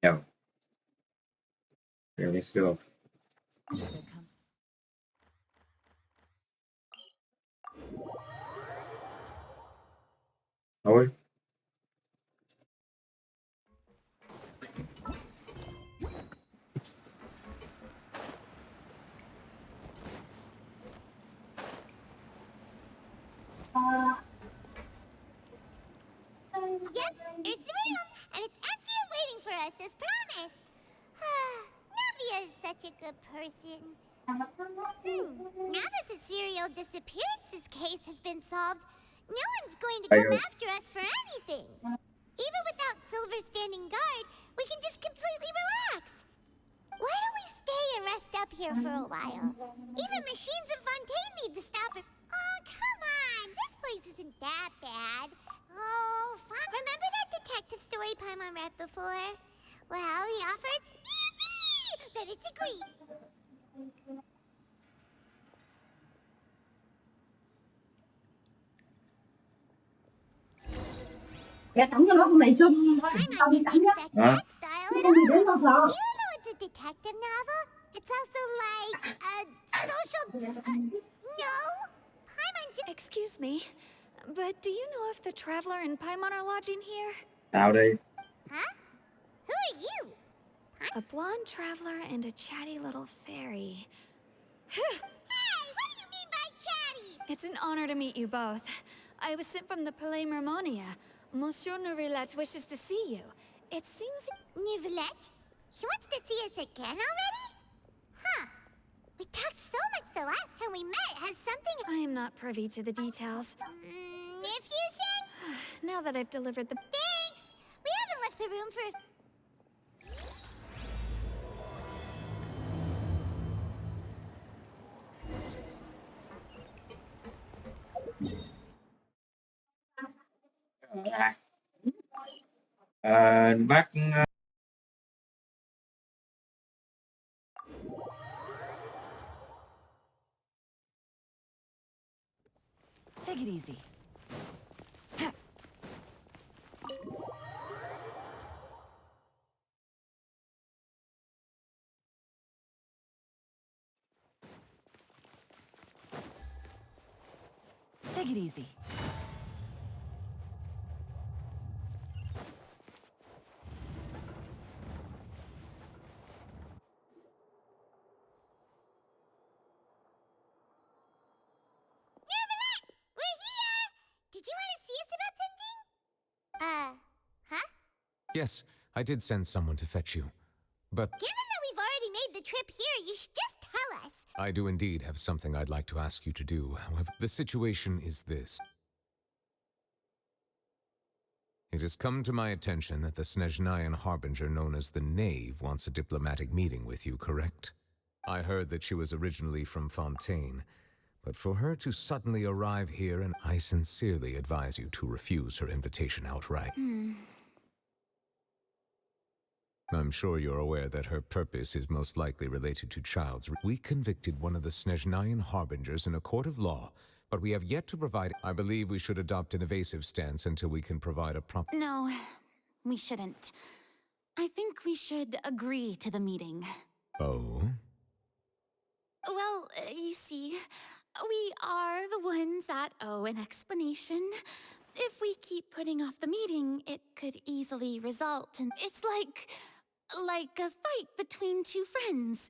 Yeah. Okay, let's go. Thôi. Yep, there's the room, and it's empty and waiting for us as promised. Navia is such a good person. Now that the serial disappearances case has been solved, no one's going to Đây come rồi. after us for anything. Even without Silver standing guard, we can just completely relax. Why don't we stay and rest up here for a while? Even machines in Fontaine need to stop it. Oh, come on. This place isn't that bad. Oh, fine. Remember that detective story Paimon read before? Well, he offers... Yippee! Then it's agreed. Dạ tặng cho nó con này chung tao Paimon đi didn't tặng expect Đó. that style cái at con gì đến all. con sợ. You know it's a detective novel? It's also like a social... no? Paimon just... Excuse me, but do you know if the Traveler and Paimon are lodging here? Tao đây. Huh? Who are you? A blonde traveler and a chatty little fairy. Hey, what do you mean by chatty? It's an honor to meet you both. I was sent from the Palais Mermonia. Monsieur Neuvillette wishes to see you. It seems... Nivelette? She wants to see us again already? Huh. We talked so much the last time we met. Has something... I am not privy to the details. If you said... Now that I've delivered the... Thanks! We haven't left the room for... Bác Take it easy. Take it easy. Nivelette! We're here! Did you want to see us about something? Huh? Yes, I did send someone to fetch you. But Given that we've already made the trip here, you should just tell us. I do indeed have something I'd like to ask you to do. However, the situation is this. It has come to my attention that the Snezhnayan harbinger known as the Knave wants a diplomatic meeting with you, correct? I heard that she was originally from Fontaine, but for her to suddenly arrive here, and I sincerely advise you to refuse her invitation outright. I'm sure you're aware that her purpose is most likely related to Child's. We convicted one of the Snezhnayan harbingers in a court of law, but we have yet to provide... I believe we should adopt an evasive stance until we can provide a proper... No, we shouldn't. I think we should agree to the meeting. Oh? Well, you see, we are the ones that owe an explanation. If we keep putting off the meeting, it could easily result in... It's like a fight between two friends.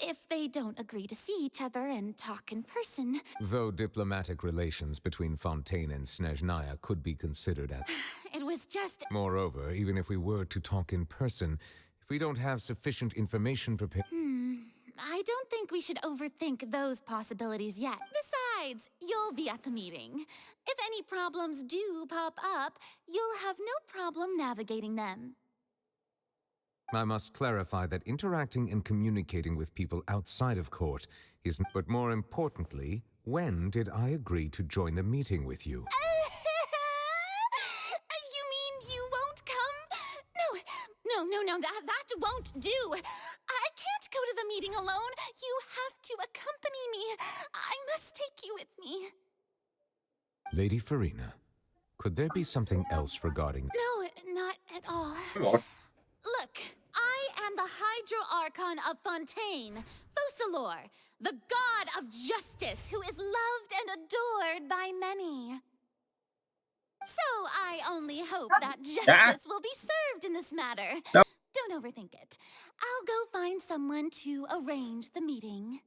If they don't agree to see each other and talk in person... Though diplomatic relations between Fontaine and Snezhnaya could be considered as... It was just... Moreover, even if we were to talk in person, if we don't have sufficient information prepared... I don't think we should overthink those possibilities yet. Besides, you'll be at the meeting. If any problems do pop up, you'll have no problem navigating them. I must clarify that interacting and communicating with people outside of court is... But more importantly, when did I agree to join the meeting with you? You mean you won't come? No, that won't do. I can't go to the meeting alone. You have to accompany me. I must take you with me. Lady Farina, could there be something else regarding... No, not at all. Đúng rồi. Look, am the Hydro-Archon of Fontaine, Focalor, the god of justice who is loved and adored by many. So I only hope that justice will be served in this matter. Don't overthink it. I'll go find someone to arrange the meeting.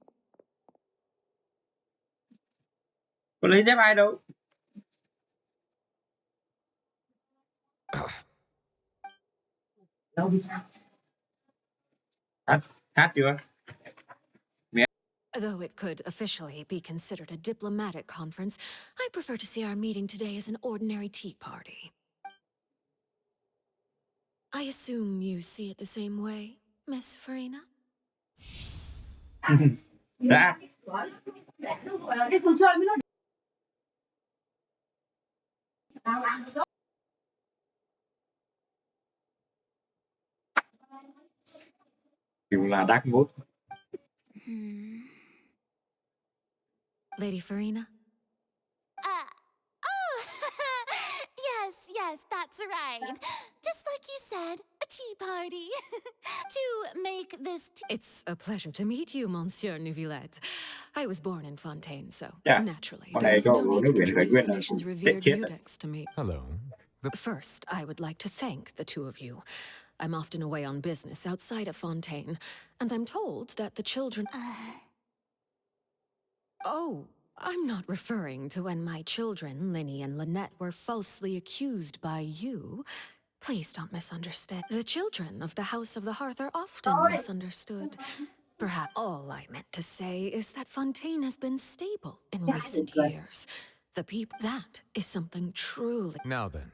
Có lấy dép ai đâu. Hát chưa? Though it could officially be considered a diplomatic conference, I prefer to see our meeting today as an ordinary tea party. I assume you see it the same way, Miss Farina? Đã. Cái con chơi với nó. Kiểu là dark mode. Lady Farina? Oh, yes, that's right. Just like you said, a tea party. To make this It's a pleasure to meet you, Monsieur Neuvillette. I was born in Fontaine, so Yeah. naturally, Con there này is cho no need nước to biển phải introduce quyết the là nation's chết revered chết. Udex to me. Hello. First, I would like to thank the two of you. I'm often away on business outside of Fontaine, and I'm told that the children... Oh, I'm not referring to when my children, Linny and Lynette, were falsely accused by you. Please don't misunderstand. The children of the House of the Hearth are often misunderstood. Perhaps all I meant to say is that Fontaine has been stable in recent years. The people... That is something truly... Now then,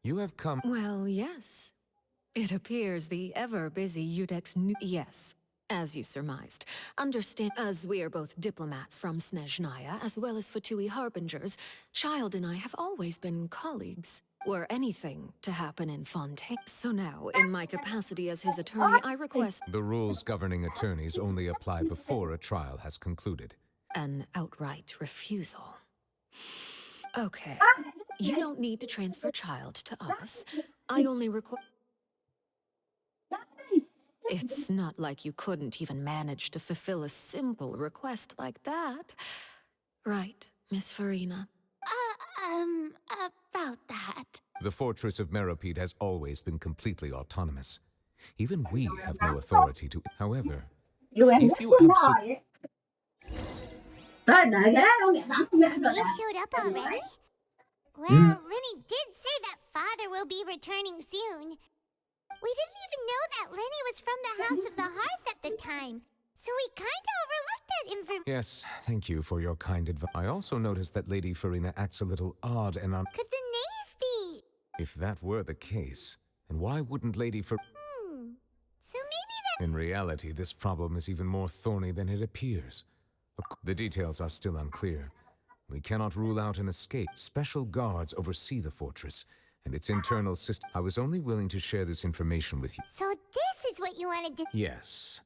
you have come... Well, yes. It appears the ever-busy Udex Yes, as you surmised. Understand, as we are both diplomats from Snezhnaya, as well as Fatui harbingers, Child and I have always been colleagues. Were anything to happen in Fontaine... So now, in my capacity as his attorney, I request... The rules governing attorneys only apply before a trial has concluded. An outright refusal. Okay. You don't need to transfer Child to us. I only require... It's not like you couldn't even manage to fulfill a simple request like that. Right, Miss Farina? About that. The fortress of Meropide has always been completely autonomous. Even we have no authority to... However, Dù em if rất you xin absolutely... lời. Tới đợi cái đó mẹ tắm mẹ rồi. You've showed up already? Well, Lenny did say that father will be returning soon. We didn't even know that Lenny was from the House of the Hearth at the time, so we kinda overlooked that information. Yes, thank you for your kind advice. I also noticed that Lady Farina acts a little odd and Could the knave be? If that were the case, then why wouldn't Lady Farina... So maybe that... In reality, this problem is even more thorny than it appears. The details are still unclear. We cannot rule out an escape. Special guards oversee the fortress and its internal system. I was only willing to share this information with you. So this is what you wanted to... Yes.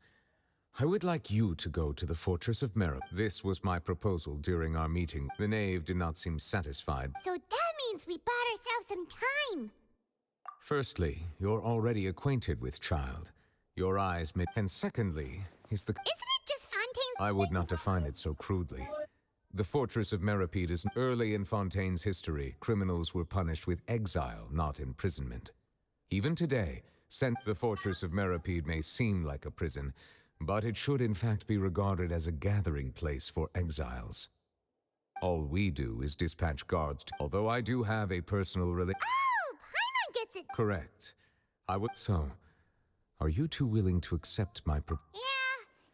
I would like you to go to the fortress of Merop. This was my proposal during our meeting. The knave did not seem satisfied. So that means we bought ourselves some time. Firstly, you're already acquainted with Child. Your eyes may... And secondly, is the... Isn't it just Fontaine? I would not define it so crudely. The fortress of Meropide is... Early in Fontaine's history, criminals were punished with exile, not imprisonment. Even today, the fortress of Meropide may seem like a prison, but it should in fact be regarded as a gathering place for exiles. All we do is dispatch guards to... Although I do have a personal Oh, Paimon gets it. Correct. I would... So, are you two willing to accept my Yeah,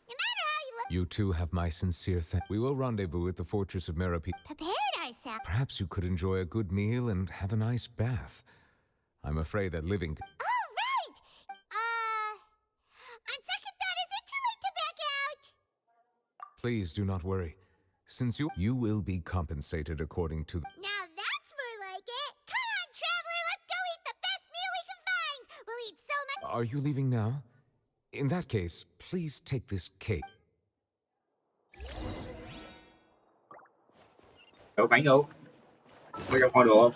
no matter how you look... You two have my sincere We will rendezvous at the fortress of Meropide. Prepared ourselves. Perhaps you could enjoy a good meal and have a nice bath. I'm afraid that living... Oh, right! On second thought, is it too late to back out? Please do not worry. Since you will be compensated according to... Now that's more like it. Come on, traveler, let's go eat the best meal we can find. We'll eat so much... Are you leaving now? In that case, please take this cake. Đâu bánh đâu? Có cho kho đồ không?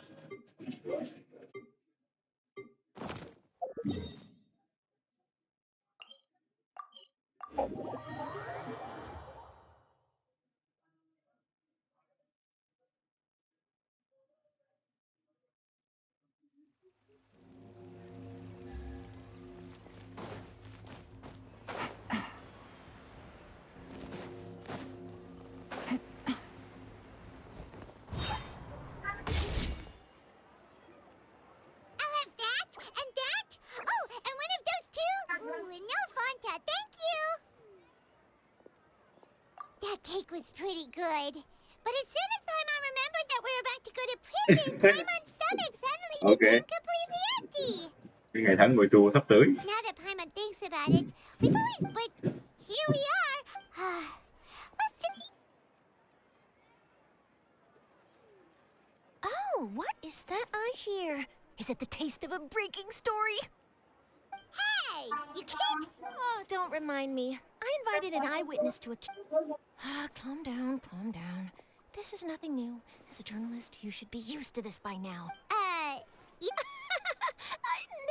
That cake was pretty good. But as soon as Paimon remembered that we're about to go to prison, Paimon's stomach suddenly Okay. became completely empty. Cái ngày tháng ngồi tù sắp tới. Now that Paimon thinks about it, we've always... But here we are. Let's just... Oh, what is that I hear? Is it the taste of a breaking story? Hey! You can't... Oh, don't remind me. I invited an eyewitness to a... calm down, calm down. This is nothing new. As a journalist, you should be used to this by now. You...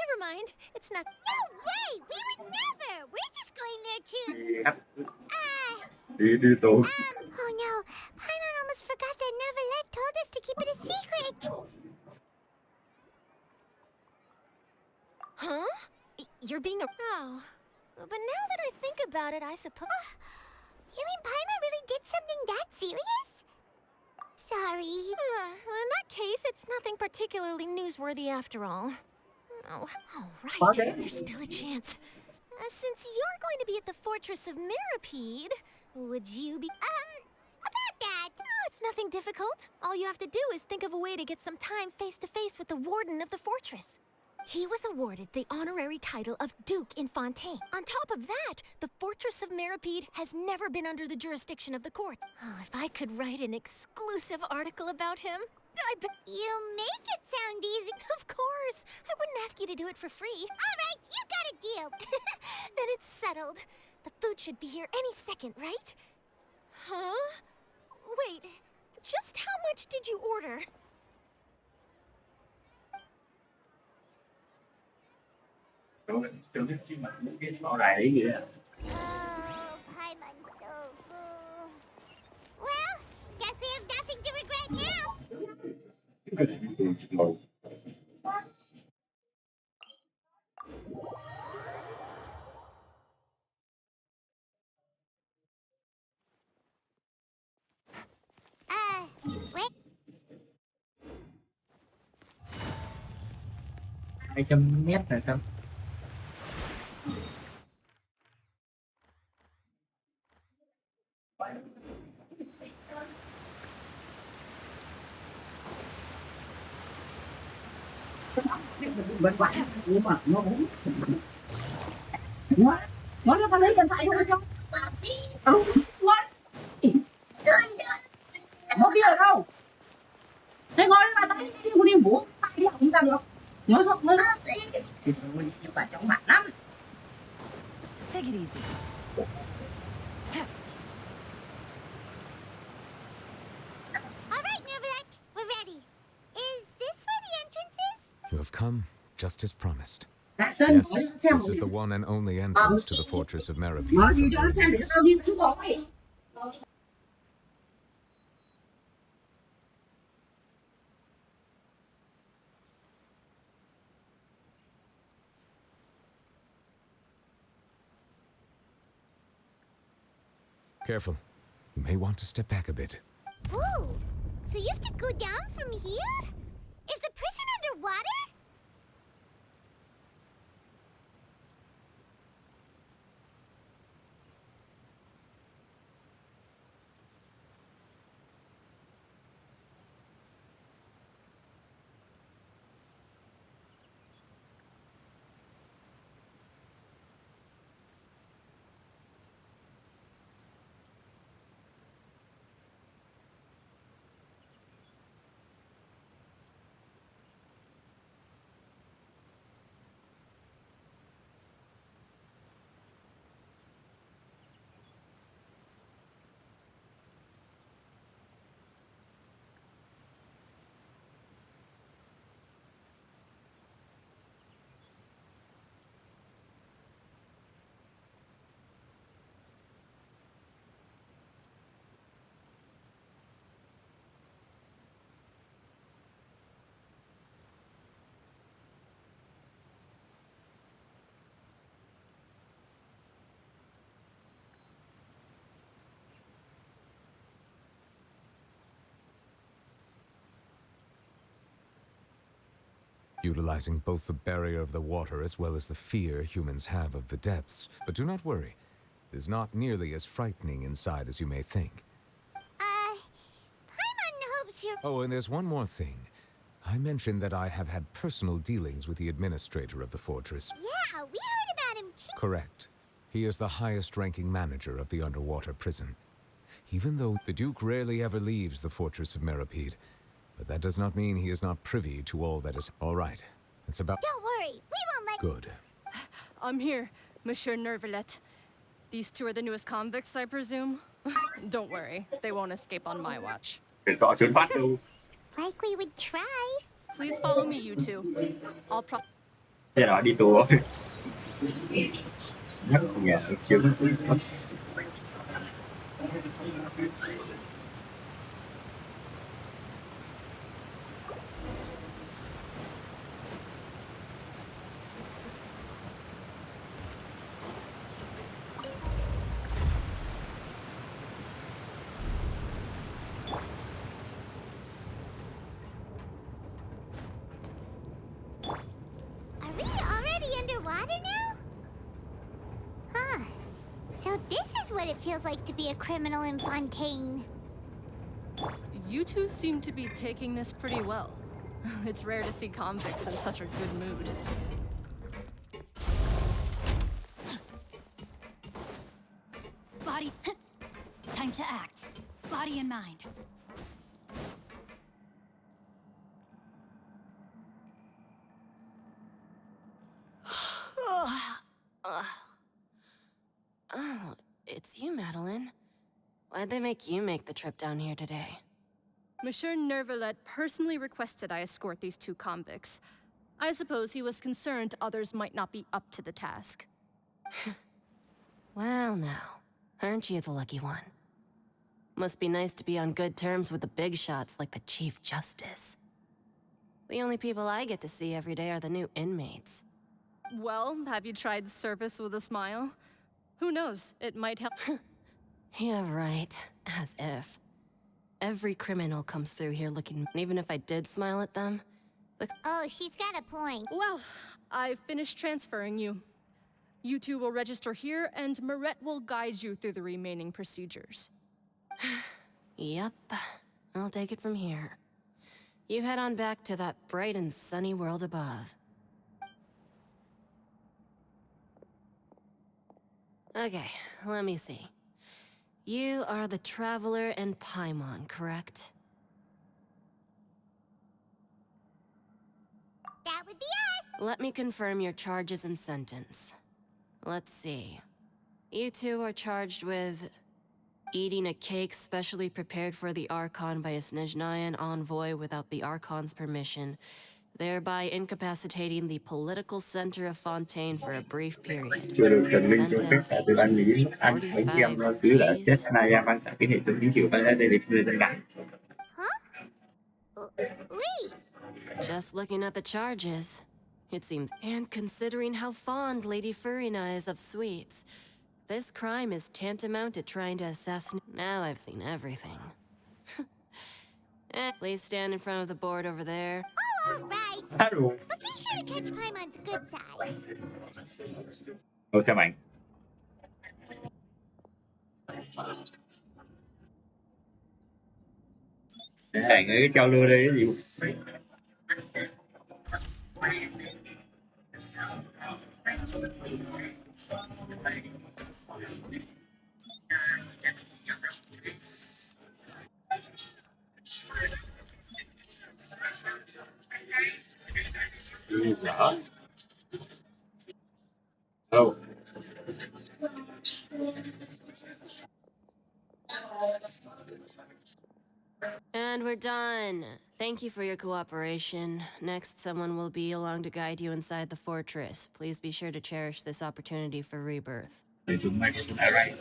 Never mind. It's not... No way! We would never! We're just going there to... Đi tù. Oh no. Paimon almost forgot that Neverlet told us to keep it a secret. Huh? You're being a... Oh. But now that I think about it, I suppose... You mean Paimon really did something that serious? Sorry. Well, in that case, it's nothing particularly newsworthy after all. Oh, right. Okay. There's still a chance. Since you're going to be at the Fortress of Mirapede, would you be... About that. Oh, it's nothing difficult. All you have to do is think of a way to get some time face-to-face with the warden of the fortress. He was awarded the honorary title of Duke in Fontaine. On top of that, the Fortress of Mirapede has never been under the jurisdiction of the court. Oh, if I could write an exclusive article about him, I bet... You make it sound easy. Of course. I wouldn't ask you to do it for free. All right, you got a deal. Then it's settled. The food should be here any second, right? Huh? Wait, just how much did you order? Chưa biết chứ mà không biết rõ ràng ý nghĩa. Oh, Paimon's so full. Well, guess we have nothing to regret now. Cái này đi tù chịu ngồi. Wait. 200 mét là sao? Bên quán nhưng mà nó muốn nó cho tao lấy điện thoại cho nó kia ở đâu thế ngồi mà tao đi không đi ngủ đi học chúng ta được nhớ không nhớ thì mình bạn trong mặt lắm. Take it easy. All right, Neverlet, we're ready. Is this where the entrance is? You have come just as promised. Đặt tên Yes, hỏi xem this is the one and only entrance to the fortress of Mirapede. nói gì from cho nó where xem it để is. tao đi xuống bỏ ấy. Careful. You may want to step back a bit. Whoa! So you have to go down from here? Is the prison underwater? Utilizing both the barrier of the water as well as the fear humans have of the depths. But do not worry. is not nearly as frightening inside as you may think. Paimon hopes you're... Oh, and there's one more thing. I mentioned that I have had personal dealings with the administrator of the fortress. Yeah, we heard about him too. Correct. He is the highest-ranking manager of the underwater prison. Even though the Duke rarely ever leaves the fortress of Meripede, but that does not mean he is not privy to all that is... All right, it's about... Don't worry, we won't let... Good. I'm here, Monsieur Nervalet. These two are the newest convicts, I presume? Don't worry, they won't escape on my watch. Đừng có trốn thoát đâu. Like we would try. Please follow me, you two. I'll Thế là đi tù rồi. Nhắc nhà chiếu. Are we already underwater now? Huh. So this is what it feels like to be a criminal in Fontaine. You two seem to be taking this pretty well. It's rare to see convicts in such a good mood. Body. Time to act. Body and mind. Oh, it's you, Madeline. Why'd they make you make the trip down here today? Monsieur Nervalet personally requested I escort these two convicts. I suppose he was concerned others might not be up to the task. Well now, aren't you the lucky one? Must be nice to be on good terms with the big shots like the Chief Justice. The only people I get to see every day are the new inmates. Well, have you tried service with a smile? Who knows, it might help. Yeah, right. As if. Every criminal comes through here looking... Even if I did smile at them... Look... Oh, she's got a point. Well, I've finished transferring you. You two will register here, and Marette will guide you through the remaining procedures. Yep. I'll take it from here. You head on back to that bright and sunny world above. Okay, let me see. You are the Traveler and Paimon, correct? That would be us. Let me confirm your charges and sentence. Let's see. You two are charged with eating a cake specially prepared for the Archon by a Snezhnayan envoy without the Archon's permission, thereby incapacitating the political center of Fontaine for a brief period. Chưa được trần minh cho phép cả từ ban Mỹ ăn bánh kem lo thứ đã chết Snaya ban cả cái hệ thống chính trị ban đây để người dân đảng. Wait. Just looking at the charges, it seems. And considering how fond Lady Furina is of sweets, this crime is tantamount to trying to assassinate. Now I've seen everything. Please stand in front of the board over there. Oh, all right. Hello. But be sure to catch Paimon's good side. Ô chào bạn. Bạn ấy cho lưa đây cái gì? Rõ. Hello. And we're done. Thank you for your cooperation. Next, someone will be along to guide you inside the fortress. Please be sure to cherish this opportunity for rebirth. All right.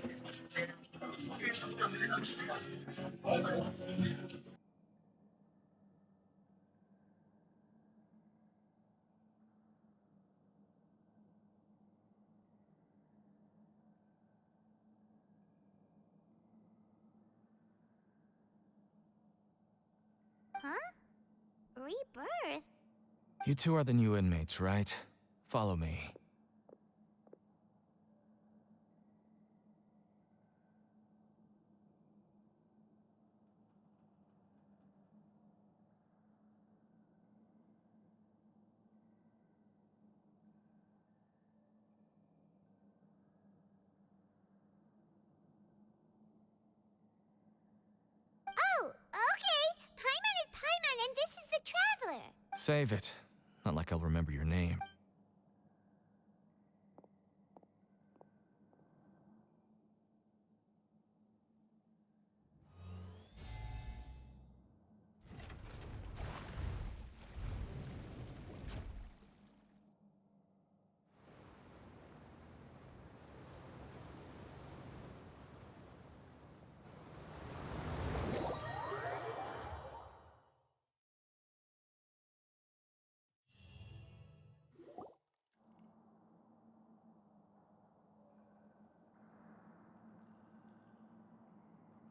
Huh? Rebirth? You two are the new inmates, right? Follow me. Save it. Not like I'll remember your name.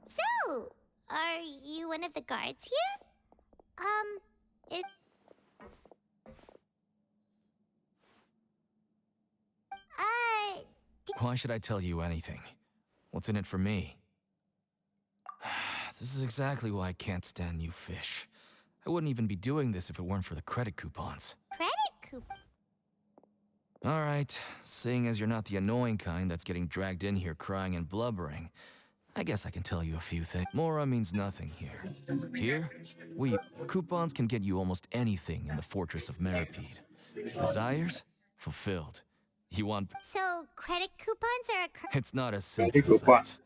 So, are you one of the guards here? It... Why should I tell you anything? What's in it for me? This is exactly why I can't stand you fish. I wouldn't even be doing this if it weren't for the credit coupons. Credit coupon? Alright, seeing as you're not the annoying kind that's getting dragged in here crying and blubbering, I guess I can tell you a few things. Mora means nothing here. Here, coupons can get you almost anything in the Fortress of Meripede. Desires? Fulfilled. You want... So, credit coupons are a... It's not as simple as that.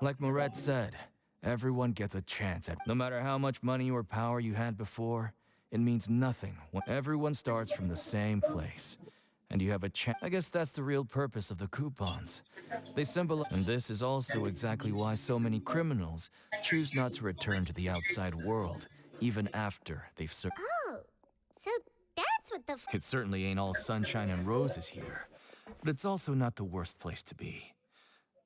Like Moret said, everyone gets a chance at... No matter how much money or power you had before, it means nothing when everyone starts from the same place. And you have a chance. I guess that's the real purpose of the coupons. They symbolize... And this is also exactly why so many criminals choose not to return to the outside world, even after they've served. Oh, so that's what the... It certainly ain't all sunshine and roses here, but it's also not the worst place to be.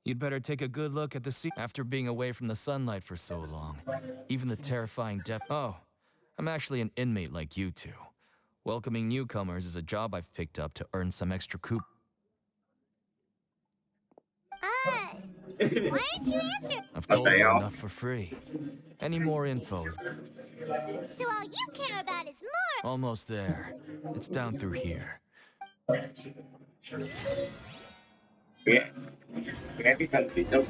You'd better take a good look at the sea after being away from the sunlight for so long. Even the terrifying depth... Oh, I'm actually an inmate like you two. Welcoming newcomers is a job I've picked up to earn some extra coup. Why didn't you answer? I've told you enough for free. Any more info is... So all you care about is more... Almost there. It's down through here. Nghe cái cần thì đâu.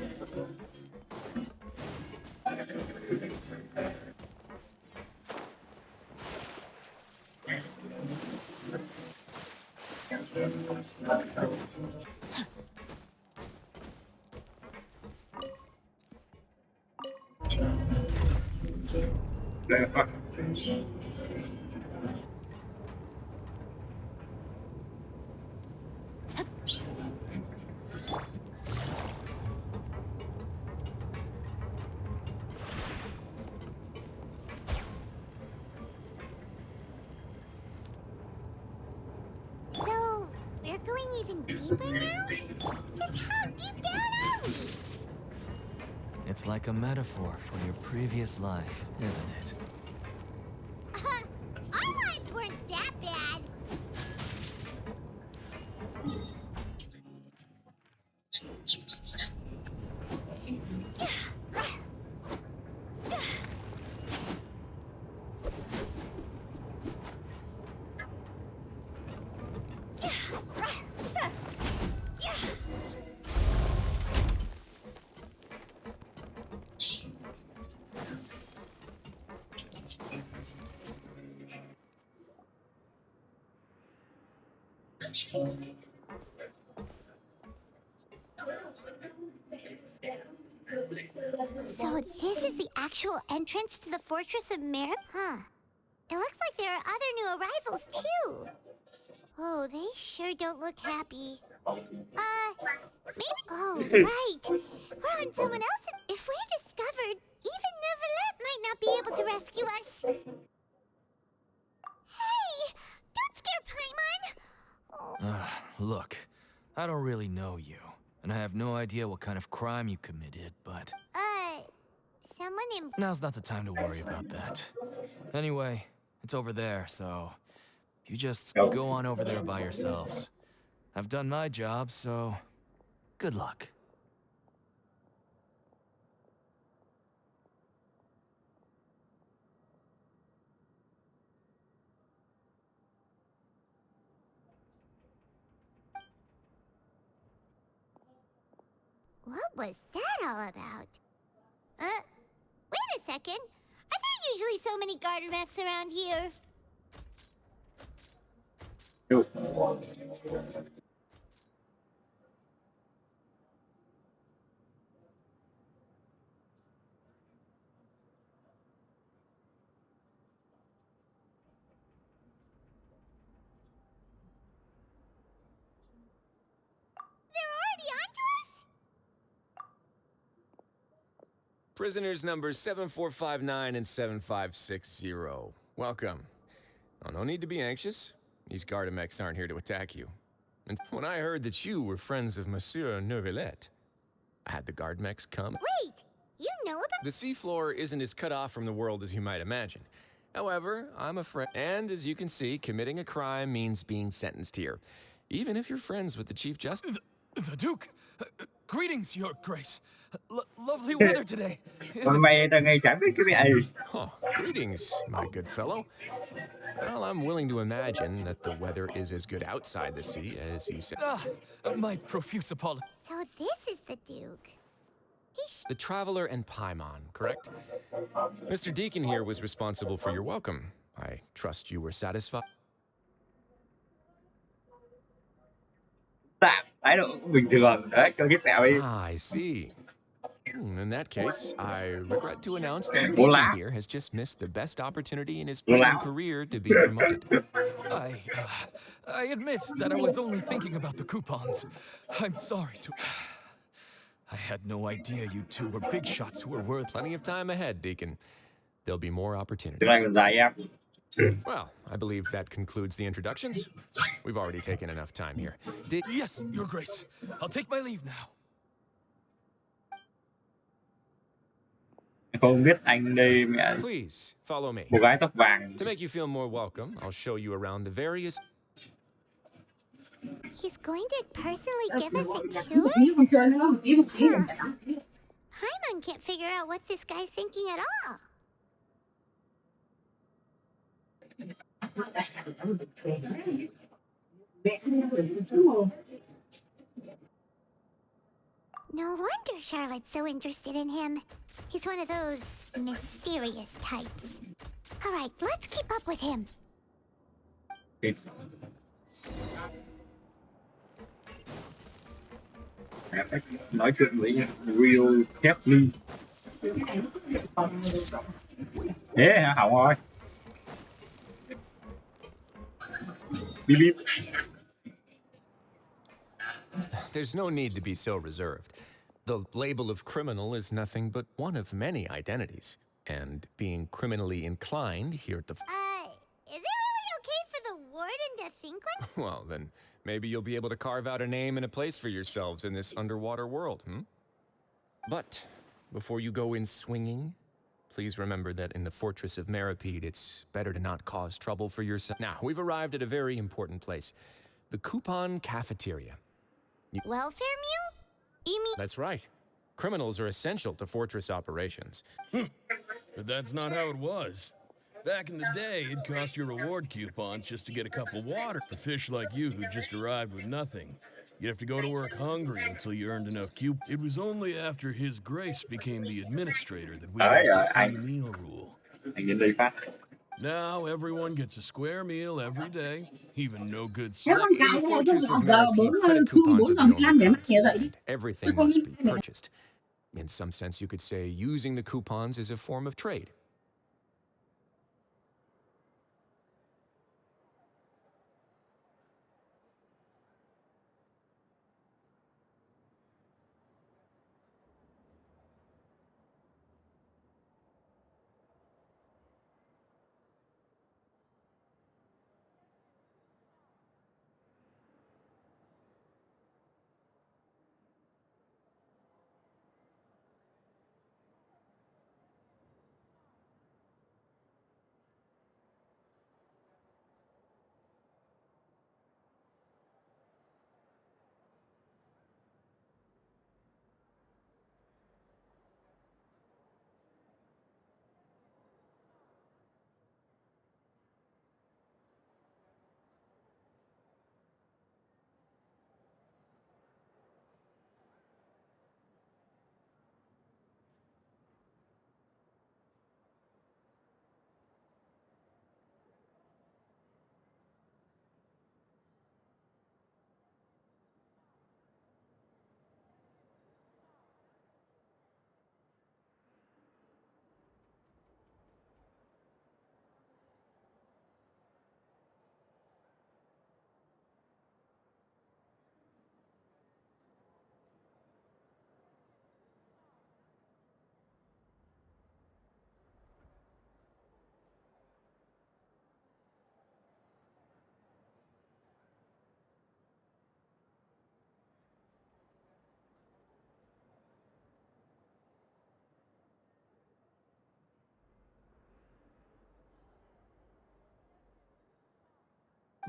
Đây là con. So, we're going even deeper now? Just how deep down are we? It's like a metaphor for your previous life, isn't it? Our lives weren't that bad. So this is the actual entrance to the Fortress of Merip? Huh. It looks like there are other new arrivals, too. Oh, they sure don't look happy. Maybe... Oh, right. We're on someone else's... If we're discovered, even Neverlet might not be able to rescue us. Hey! Don't scare Paimon! Oh. Look, I don't really know you, and I have no idea what kind of crime you committed, but... Someone in... Now's not the time to worry about that. Anyway, it's over there, so... You just go on over there by yourselves. I've done my job, so... Good luck. What was that all about? Wait a second. Are there usually so many garter maps around here? Được. They're already onto us? Prisoners numbers 7459 and 7560. Welcome. Oh, no need to be anxious. These Gardamex aren't here to attack you. And when I heard that you were friends of Monsieur Neuvillette, I had the Gardamex come. Wait, you know about— The seafloor isn't as cut off from the world as you might imagine. However, I'm a friend, and as you can see, committing a crime means being sentenced here, even if you're friends with the Chief Justice. The Duke! Greetings, Your Grace. Lovely weather today. Còn mày tao nghe chẳng biết cái này. Oh, greetings, my good fellow. Well, I'm willing to imagine that the weather is as good outside the sea as you said. My profuse apologies. So this is the Duke. The Traveler and Paimon, correct? Mr. Deacon here was responsible for your welcome. I trust you were satisfied. Tạm thái độ bình thường đấy cho cái sẹo đi. I see. In that case, I regret to announce that Ủa Deacon lá. here has just missed the best opportunity in his Ủa prison lá. career to be promoted. I admit that I was only thinking about the coupons. I'm sorry to... I had no idea you two were big shots who were worth... Plenty of time ahead, Deacon. There'll be more Tiếng opportunities. Anh còn dài em. Well, I believe that concludes the introductions. We've already taken enough time here. Yes, Your Grace. I'll take my leave now. Không biết anh đây mẹ. Please, follow me. Cô gái tóc vàng. To make you feel more welcome, I'll show you around the various... He's going to personally give us a tour? Paimon can't figure out what this guy's thinking at all. No wonder Charlotte's so interested in him. He's one of those mysterious types. All right, let's keep up with him. Nói chuyện với Real Kepler. Thế hả Hồng ơi? Bíp bíp. There's no need to be so reserved. The label of criminal is nothing but one of many identities. And being criminally inclined here at the... Is it really okay for the warden to think like— Well, then maybe you'll be able to carve out a name and a place for yourselves in this underwater world, But before you go in swinging, please remember that in the Fortress of Meripede, it's better to not cause trouble for yourself. Now, we've arrived at a very important place. The Coupon Cafeteria. Welfare meal? You mean— That's right. Criminals are essential to Fortress operations. But that's not how it was. Back in the day, it cost your reward coupons just to get a cup of water. For fish like you who just arrived with nothing, you'd have to go to work hungry until you earned enough coupons. It was only after His Grace became the administrator that we got the free meal rule. Now everyone gets a square meal every day, even no good Nếu snack. con cái này tôi học giờ 4 để mắc nhẹ dậy đi. Everything must be purchased. In some sense, you could say using the coupons is a form of trade.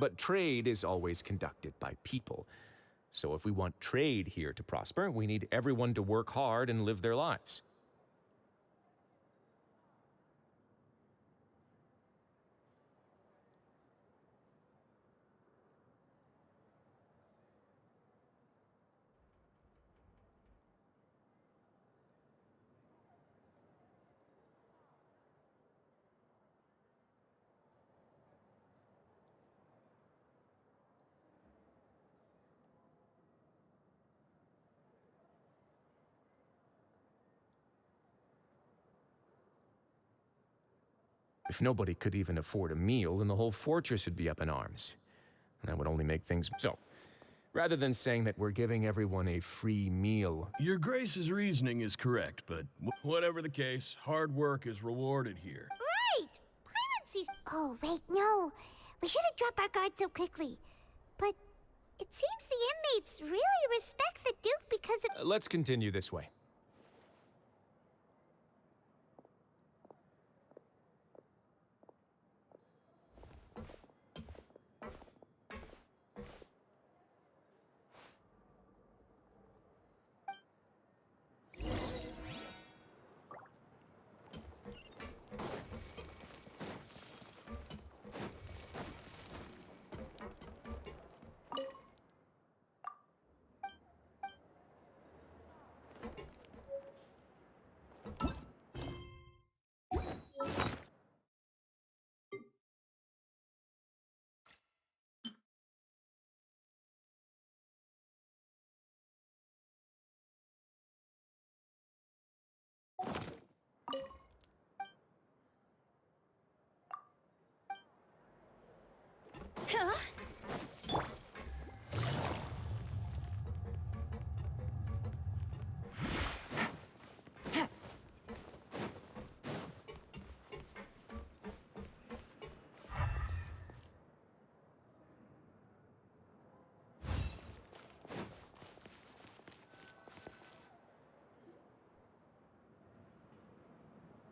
But trade is always conducted by people. So if we want trade here to prosper, we need everyone to work hard and live their lives. If nobody could even afford a meal, then the whole fortress would be up in arms. And that would only make things... So, rather than saying that we're giving everyone a free meal... Your Grace's reasoning is correct, but whatever the case, hard work is rewarded here. Right! Paimon sees... Oh, wait, no. We shouldn't drop our guard so quickly. But it seems the inmates really respect the Duke because of... Let's continue this way.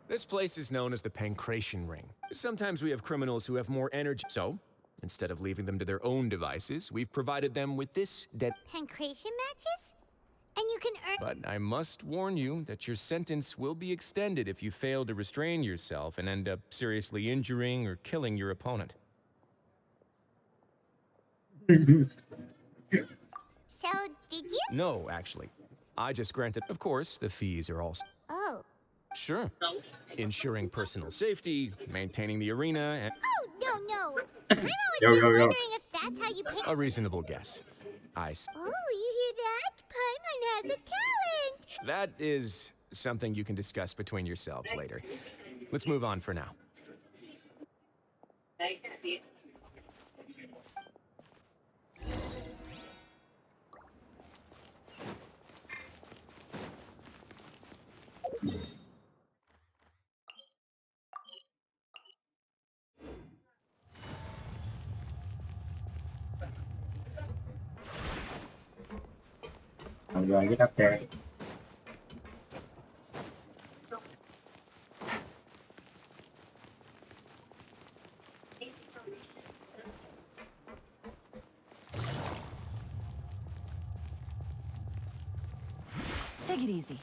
This place is known as the Pancration Ring. Sometimes we have criminals who have more energy. So, instead of leaving them to their own devices, we've provided them with this Pancration matches? And you can earn... But I must warn you that your sentence will be extended if you fail to restrain yourself and end up seriously injuring or killing your opponent. So, did you? No, actually. I just granted... Of course, the fees are all... Oh. Sure. Ensuring personal safety, maintaining the arena, and... Oh, no. I'm always just wondering if that's how you pay... A reasonable guess. Oh, you hear that? Paimon has a talent! That is something you can discuss between yourselves later. Let's move on for now. Rồi cái đắp tre. Take it easy.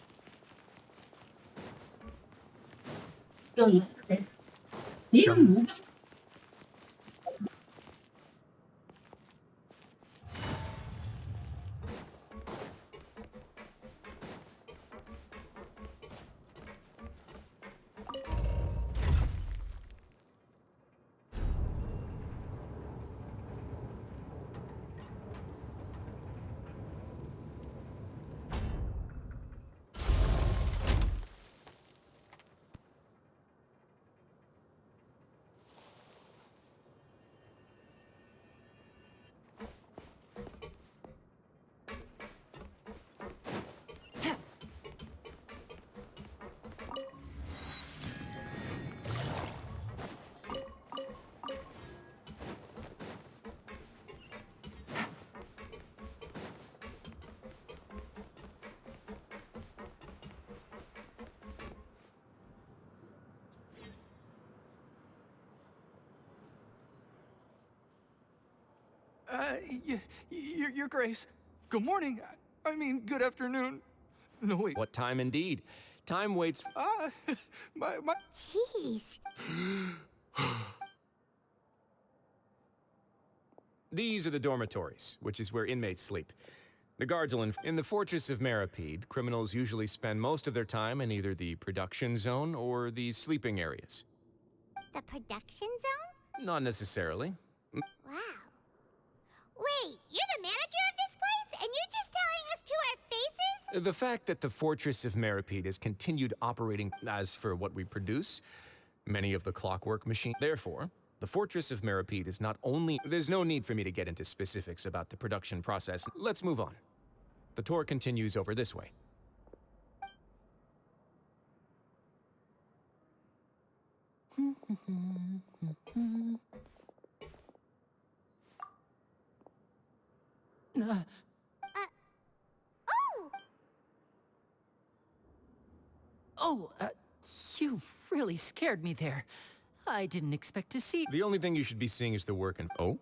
Your Grace. Good morning. I mean, good afternoon. No, wait. What time indeed? Time waits. My. Jeez. These are the dormitories, which is where inmates sleep. The guards will in the fortress of Meripede, criminals usually spend most of their time in either the production zone or the sleeping areas. The production zone? Not necessarily. Wow. Wait, you're the manager of this place, and you're just telling us to our faces? The fact that the fortress of Meripede has continued operating as for what we produce, many of the clockwork machines. Therefore, the fortress of Meripede is not only... There's no need for me to get into specifics about the production process. Let's move on. The tour continues over this way. You really scared me there. I didn't expect to see... The only thing you should be seeing is the work and... Oh?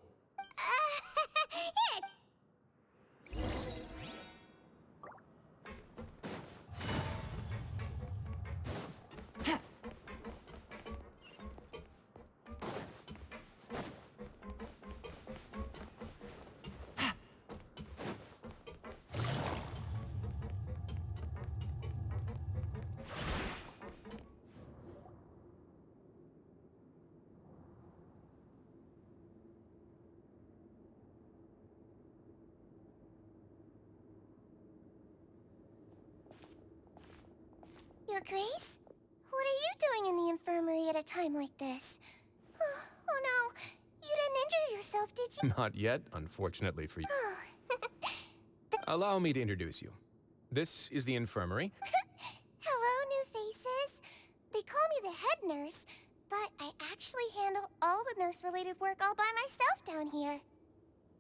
Your Grace? What are you doing in the infirmary at a time like this? Oh no, you didn't injure yourself, did you? Not yet, unfortunately for you. Allow me to introduce you. This is the infirmary. Hello, new faces. They call me the head nurse, but I actually handle all the nurse-related work all by myself down here.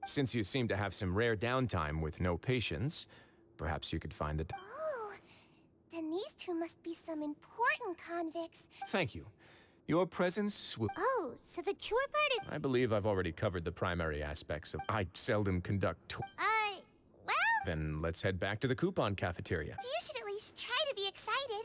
Since you seem to have some rare downtime with no patients, perhaps you could find the... Oh, then these two must be some important convicts. Thank you. Your presence will... Oh, so the tour part is... I believe I've already covered the primary aspects of... I seldom conduct well... Then let's head back to the coupon cafeteria. You should at least try to be excited.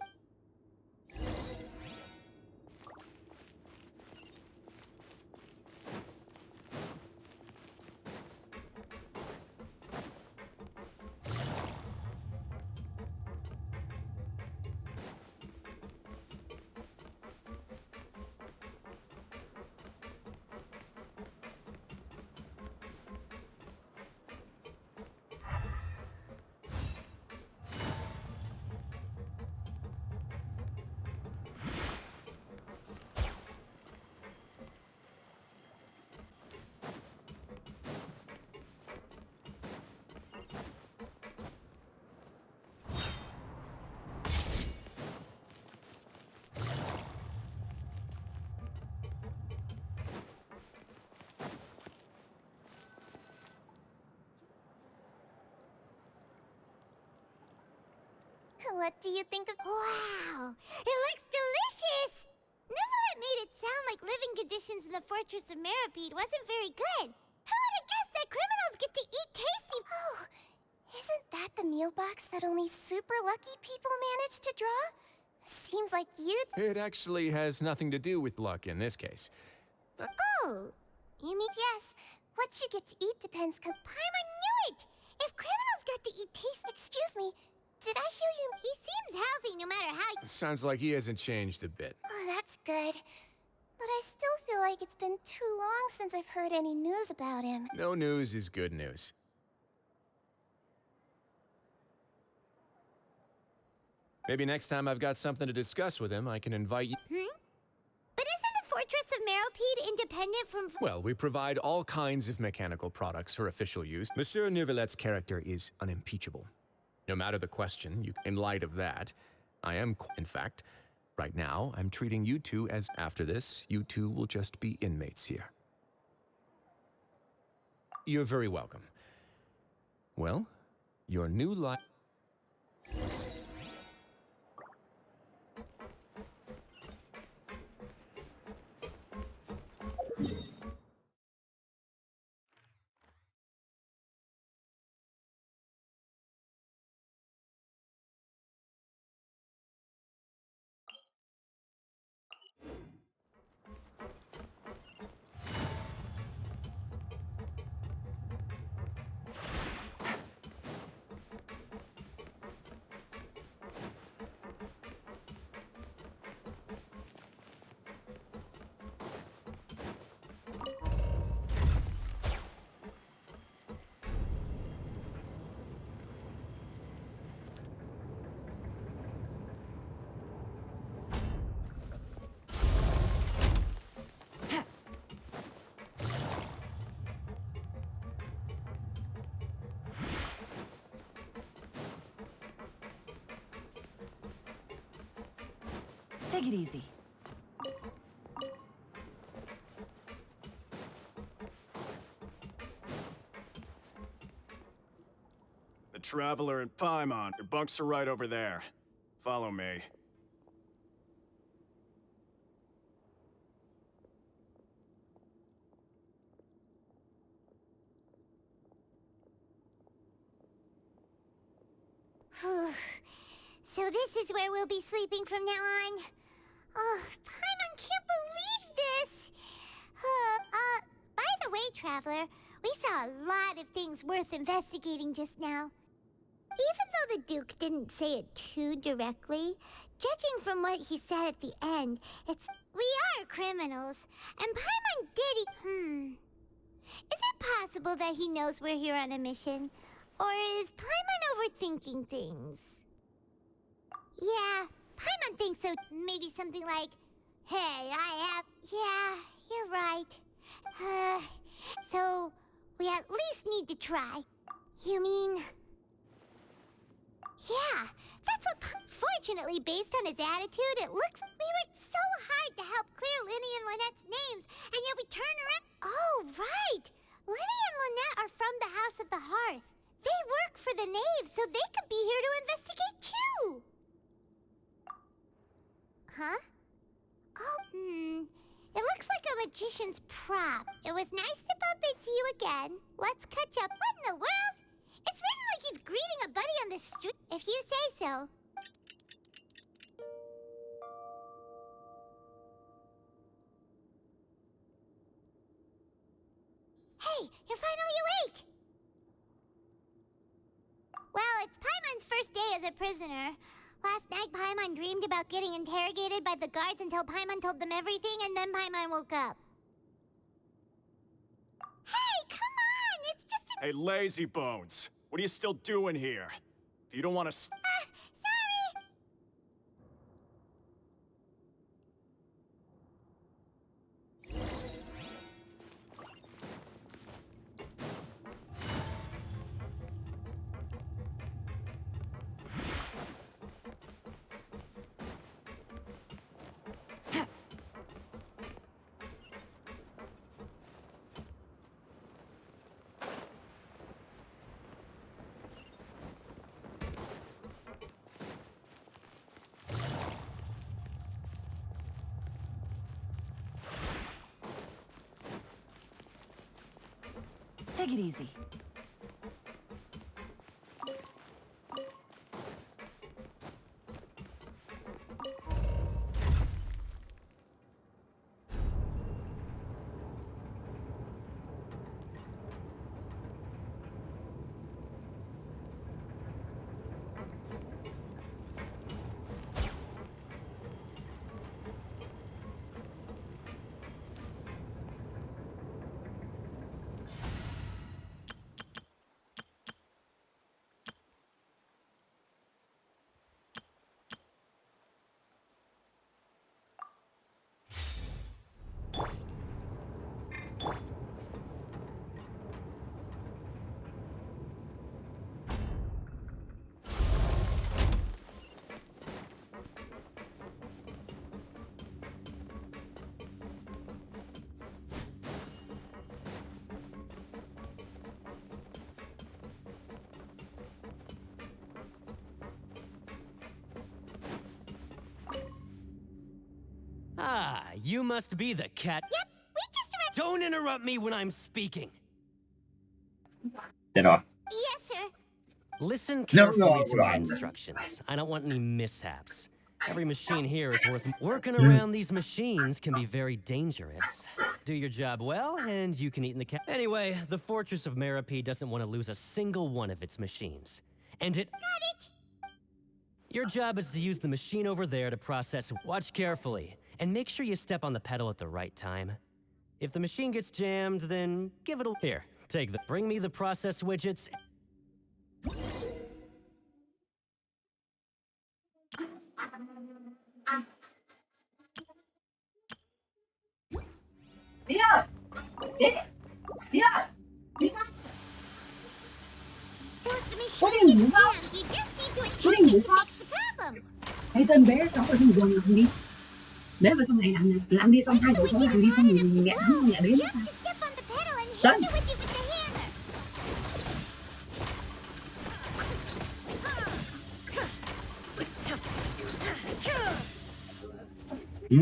What do you think of... Wow! It looks delicious! Neverlet made it sound like living conditions in the Fortress of Meripede wasn't very good. Who would have guessed that criminals get to eat tasty... Oh, isn't that the meal box that only super lucky people manage to draw? Seems like you'd... It actually has nothing to do with luck in this case. Oh, you mean... Yes, what you get to eat depends... Paimon knew it! If criminals got to eat taste... Excuse me, did I hear you? He seems healthy no matter how... Sounds like he hasn't changed a bit. Oh, that's good. But I still feel like it's been too long since I've heard any news about him. No news is good news. Maybe next time I've got something to discuss with him, I can invite you... But isn't the Fortress of Meripede independent from... Well, we provide all kinds of mechanical products for official use. Monsieur Neuvillett's character is unimpeachable. No matter the question, in light of that, I am... In fact, right now, I'm treating you two as... After this, you two will just be inmates here. You're very welcome. Well, your new life... Take it easy. The Traveler and Paimon. Your bunks are right over there. Follow me. So this is where we'll be sleeping from now on. Oh, Paimon can't believe this! By the way, Traveler, we saw a lot of things worth investigating just now. Even though the Duke didn't say it too directly, judging from what he said at the end, we are criminals. And Paimon did Is it possible that he knows we're here on a mission? Or is Paimon overthinking things? Yeah, Paimon thinks so. Maybe something like, hey, yeah, you're right. So, we at least need to try. You mean... Yeah, that's what... Fortunately, based on his attitude, it looks... We worked so hard to help clear Linny and Lynette's names, and yet we turn around... Oh, right! Linny and Lynette are from the House of the Hearth. They work for the Knave, so they could be here to investigate, too! Huh? Oh, It looks like a magician's prop. It was nice to bump into you again. Let's catch up. What in the world? It's written like he's greeting a buddy on the street, if you say so. Hey, you're finally awake! Well, it's Paimon's first day as a prisoner. Last night, Paimon dreamed about getting interrogated by the guards until Paimon told them everything, and then Paimon woke up. Hey, come on! It's just a... Hey, lazy bones. What are you still doing here? If you don't want to... Sorry! Take it easy. Ah, you must be the cat. Yep, we just arrived. Don't interrupt me when I'm speaking. Yes, sir. Listen carefully to my instructions. I don't want any mishaps. Every machine here is worth... Working around these machines can be very dangerous. Do your job well, and you can eat in the cat. Anyway, the Fortress of Meropide doesn't want to lose a single one of its machines. And it... Got it! Your job is to use the machine over there to process... Watch carefully, and make sure you step on the pedal at the right time. If the machine gets jammed, then give it a... Here, take the... Bring me the process widgets... So if the machine gets jammed, you just need to attempt to fix the problem. Thấy tên bé cháu ở trong vườn làm đi. Bé vào trong này làm đi xong hai đứa sống làm đi xong mình nghẹn không nghẹn đến. Tới. Ừ.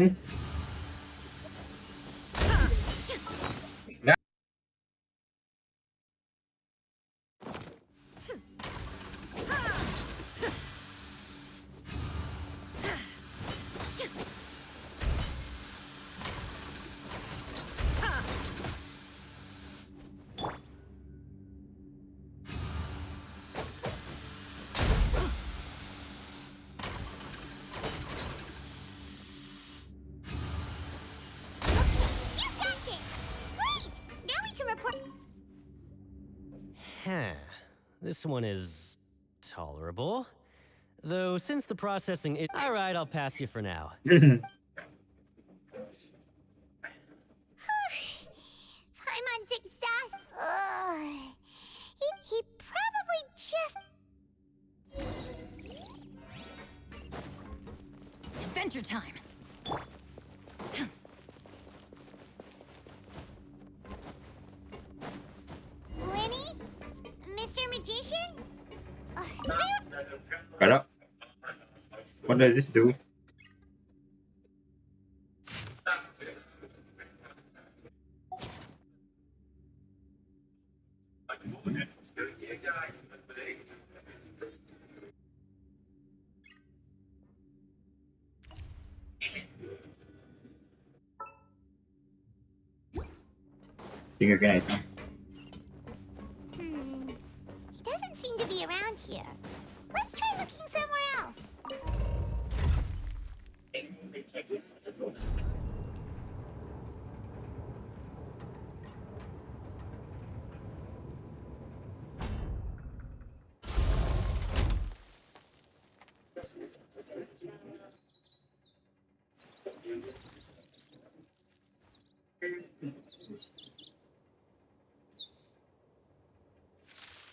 This one is tolerable. Though since the processing is... Alright, I'll pass you for now. Paimon's exhausted. He probably just... Adventure time. Lenny? Mr. Magician? Right up. What does this do? Chỉ cái này xong. He doesn't seem to be around here. Let's try looking somewhere else.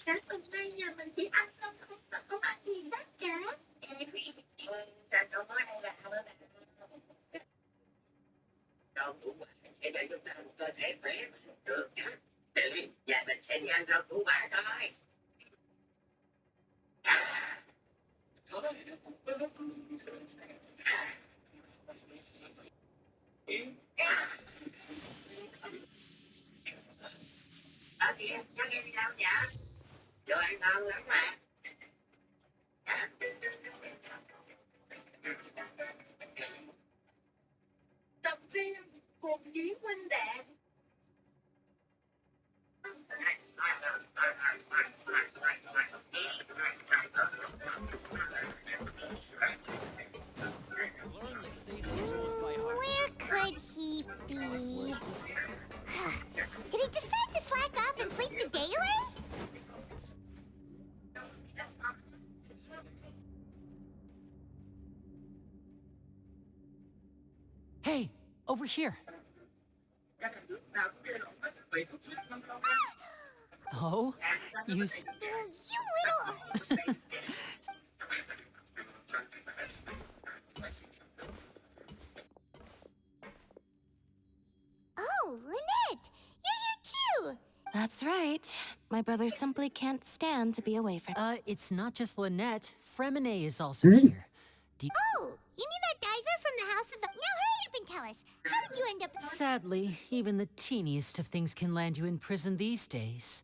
Sáng hôm nay nhà mình chỉ ăn không không ăn gì hết cả. Rau củ quả sẽ để chúng ta một cơ thể khỏe được nhá. Để nhà mình sẽ đi ăn rau củ quả thôi. Ở kìa, cho em đi đâu vậy? Đồ ăn ngon lắm mà. Động viên cùng chí huynh đệ. Where could he be? Did he decide to slack off and sleep the day away? Hey, over here. Oh, you... You little... Oh, Lynette! You're here too! That's right. My brother simply can't stand to be away from... It's not just Lynette. Fremine is also here. Oh, you mean that diver from the House of the... Now hurry up and tell us. How did you end up... Sadly, even the teeniest of things can land you in prison these days.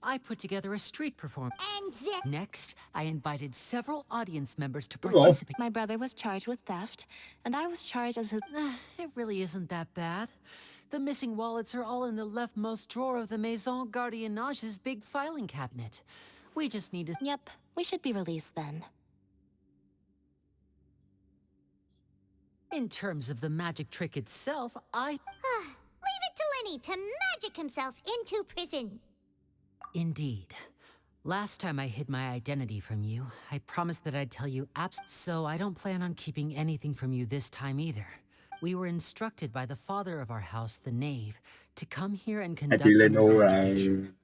I put together a street performance. And then... Next, I invited several audience members to participate. My brother was charged with theft, and I was charged as his... It really isn't that bad. The missing wallets are all in the leftmost drawer of the Maison Gardiennage's big filing cabinet. We just need to... Yep, we should be released then. In terms of the magic trick itself, Leave it to Lenny to magic himself into prison. Indeed. Last time I hid my identity from you, I promised that I'd tell you so I don't plan on keeping anything from you this time either. We were instructed by the father of our house, the knave, to come here and conduct an investigation.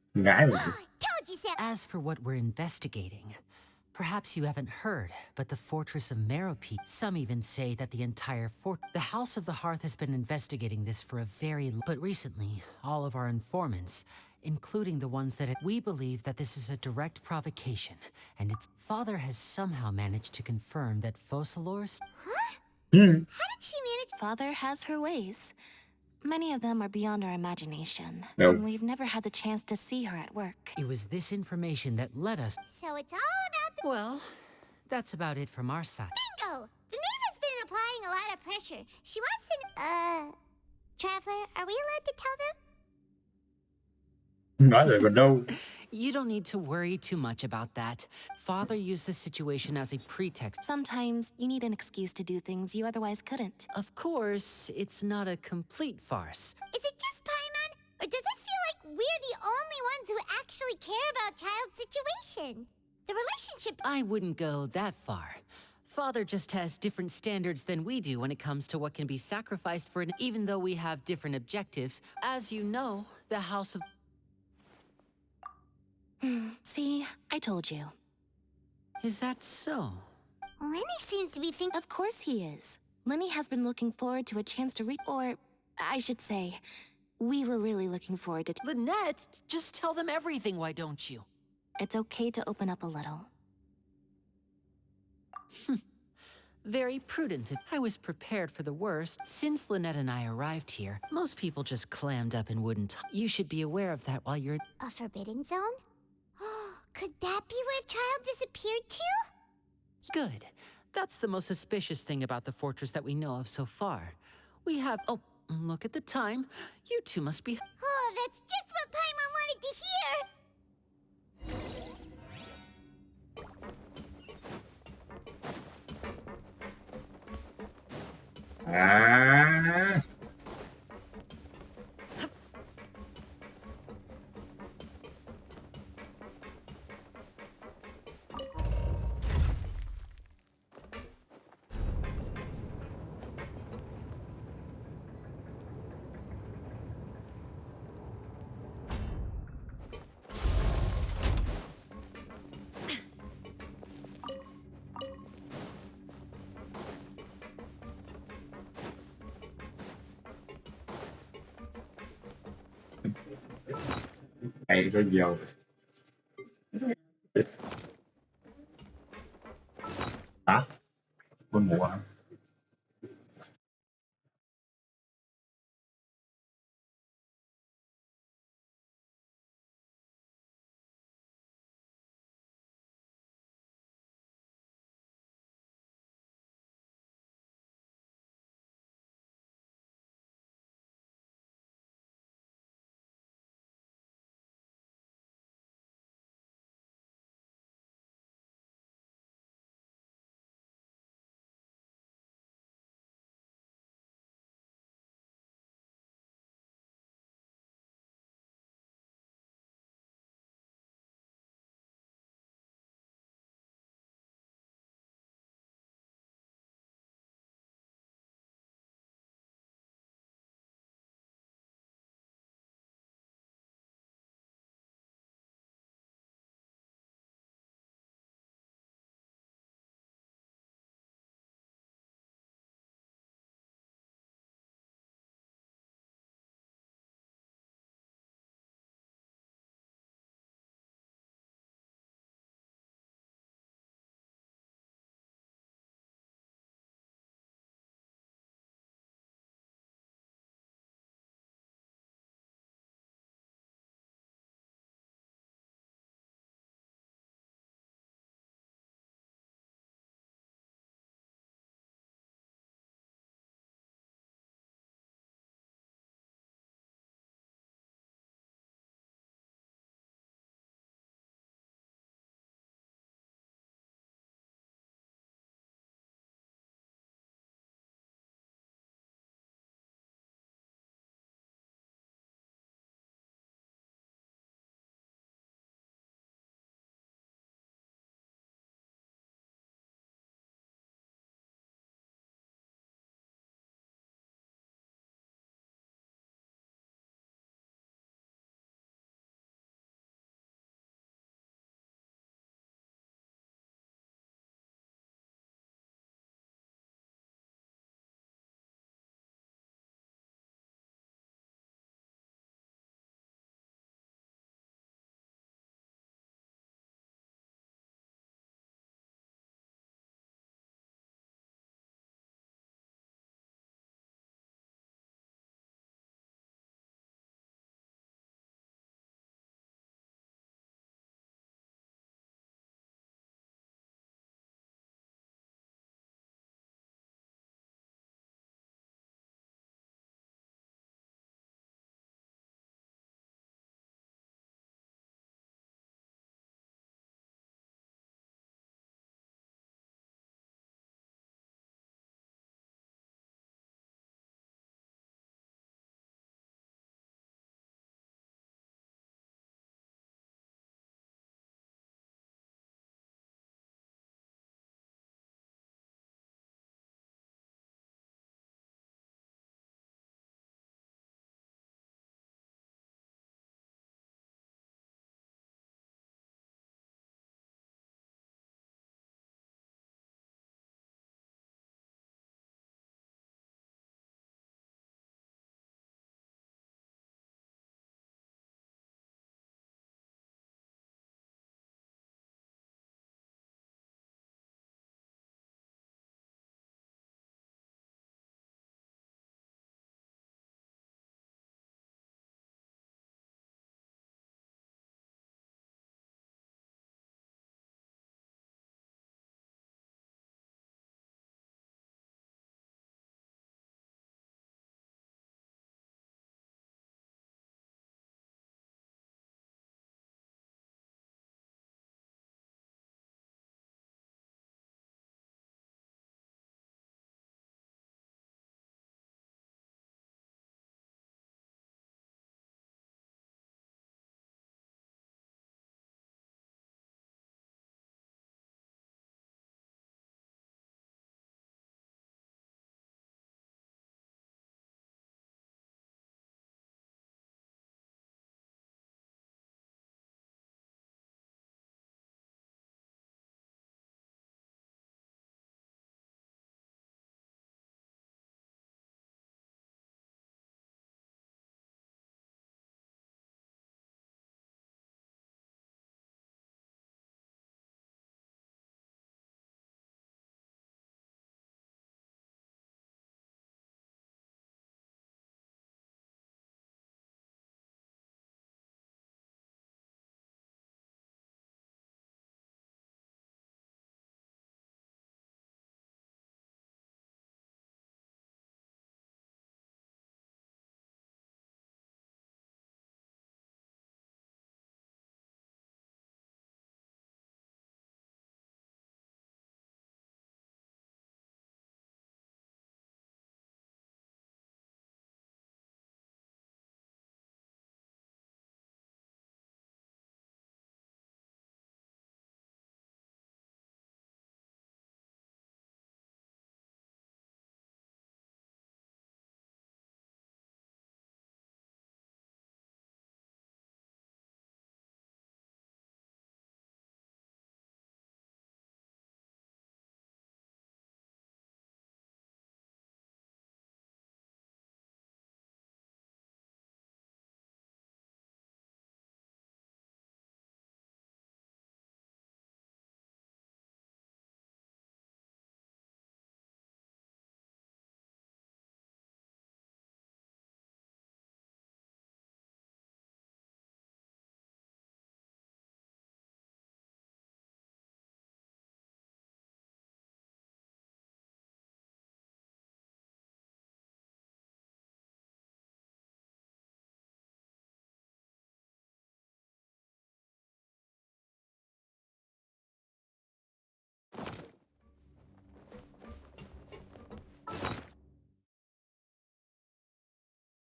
As for what we're investigating, Perhaps you haven't heard, but the fortress of Meropide, some even say that the entire the House of the Hearth has been investigating this for a but recently, all of our informants, including the ones that we believe that this is a direct provocation, and its father has somehow managed to confirm that Focalors... Huh? Hmm. How did she manage? Father has her ways. Many of them are beyond our imagination, No. and we've never had the chance to see her at work. It was this information that led us... So it's all about the... Well, that's about it from our side. Bingo! The Knave has been applying a lot of pressure. She wants to... Traveler, are we allowed to tell them? Nói rồi còn đâu. You don't need to worry too much about that. Father used the situation as a pretext. Sometimes you need an excuse to do things you otherwise couldn't. Of course, it's not a complete farce. Is it just Paimon? Or does it feel like we're the only ones who actually care about child's situation? The relationship... I wouldn't go that far. Father just has different standards than we do when it comes to what can be sacrificed for it, even though we have different objectives. As you know, the House of... See, I told you. Is that so? Lenny seems to be thinking... Of course he is. Lenny has been looking forward to a chance to read... Or, I should say, we were really looking forward to... Lynette, just tell them everything, why don't you? It's okay to open up a little. Very prudent. I was prepared for the worst. Since Lynette and I arrived here, most people just clammed up and wouldn't talk. You should be aware of that while you're... A forbidden zone? Could that be where the child disappeared to? Good. That's the most suspicious thing about the fortress that we know of so far. We have... Oh, look at the time. You two must be... Oh, that's just what Paimon wanted to hear! À. Hay sao nhiều. Hả? Con mùa hả?